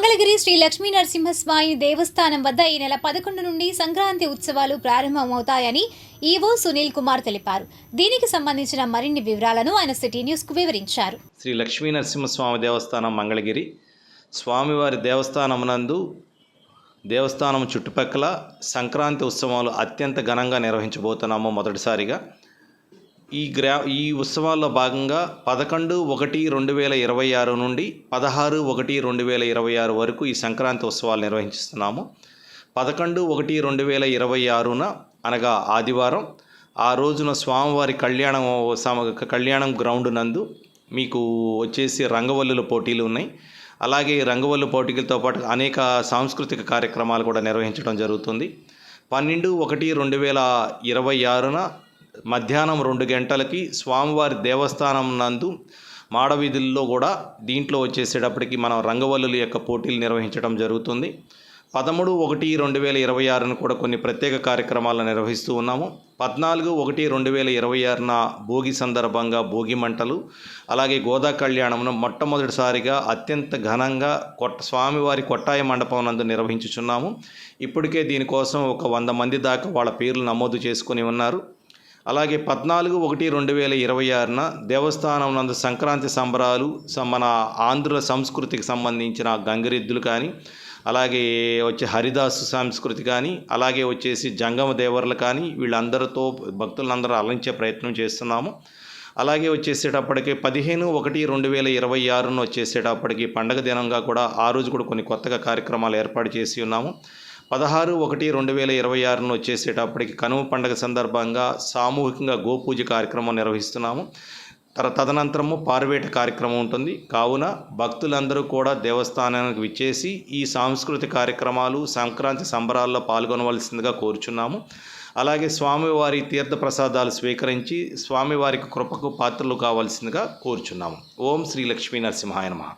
మంగళగిరి శ్రీ లక్ష్మీ నరసింహస్వామి దేవస్థానం వద్ద ఈ నెల 11 నుండి సంక్రాంతి ఉత్సవాలు ప్రారంభమవుతాయని ఈవో సునీల్ కుమార్ తెలిపారు. దీనికి సంబంధించిన మరిన్ని వివరాలను ఆయన సిటీ న్యూస్ కు వివరించారు. శ్రీ లక్ష్మీ నరసింహస్వామి దేవస్థానం మంగళగిరి స్వామివారి దేవస్థానమునందు దేవస్థానం చుట్టుపక్కల సంక్రాంతి ఉత్సవాలు అత్యంత ఘనంగా నిర్వహించబోతున్నాము. మొదటిసారిగా ఈ ఉత్సవాల్లో భాగంగా 11/1/2026 నుండి 16/1/2026 వరకు ఈ సంక్రాంతి ఉత్సవాలు నిర్వహిస్తున్నాము. 11/1/2026న అనగా ఆదివారం ఆ రోజున స్వామివారి కళ్యాణం గ్రౌండ్ నందు మీకు వచ్చేసి రంగవల్లుల పోటీలు ఉన్నాయి. అలాగే రంగవల్లు పోటీలతో పాటు అనేక సాంస్కృతిక కార్యక్రమాలు కూడా నిర్వహించడం జరుగుతుంది. 12/1/2026న మధ్యాహ్నం 2 గంటలకి స్వామివారి దేవస్థానం నందు మాడవీధుల్లో కూడా దీంట్లో వచ్చేసేటప్పటికి మనం రంగవల్లుల యొక్క పోటీలు నిర్వహించడం జరుగుతుంది. 13/1/2026ను కూడా కొన్ని ప్రత్యేక కార్యక్రమాలు నిర్వహిస్తూ ఉన్నాము. 14/1/2026న భోగి సందర్భంగా భోగి మంటలు, అలాగే గోదా కళ్యాణమును మొట్టమొదటిసారిగా అత్యంత ఘనంగా స్వామివారి కొట్టాయ మండపం నందు నిర్వహించుచున్నాము. ఇప్పటికే దీనికోసం ఒక 100 మంది దాకా వాళ్ళ పేర్లు నమోదు చేసుకుని ఉన్నారు. అలాగే 14/1/2026న దేవస్థానం నందు సంక్రాంతి సంబరాలు, మన ఆంధ్రుల సంస్కృతికి సంబంధించిన గంగిరెద్దులు కానీ, అలాగే హరిదాసు సంస్కృతి కానీ, అలాగే జంగమ దేవర్లు కానీ, వీళ్ళందరితో భక్తులందరూ అలరించే ప్రయత్నం చేస్తున్నాము. అలాగే వచ్చేసేటప్పటికి 15/1/2026ను వచ్చేసేటప్పటికి పండగ దినంగా కూడా ఆ రోజు కూడా కొన్ని కొత్తగా కార్యక్రమాలు ఏర్పాటు చేసి ఉన్నాము. 16/1/2026ను వచ్చేసేటప్పటికి కనుమ పండుగ సందర్భంగా సామూహికంగా గోపూజ కార్యక్రమం నిర్వహిస్తున్నాము. తదనంతరము పార్వేట కార్యక్రమం ఉంటుంది. కావున భక్తులందరూ కూడా దేవస్థానానికి విచ్చేసి ఈ సాంస్కృతిక కార్యక్రమాలు, సంక్రాంతి సంబరాల్లో పాల్గొనవలసిందిగా కోరుచున్నాము. అలాగే స్వామివారి తీర్థ ప్రసాదాలు స్వీకరించి స్వామివారికి కృపకు పాత్రలు కావాల్సిందిగా కోరుచున్నాము. ఓం శ్రీ లక్ష్మీ నరసింహాయ నమః.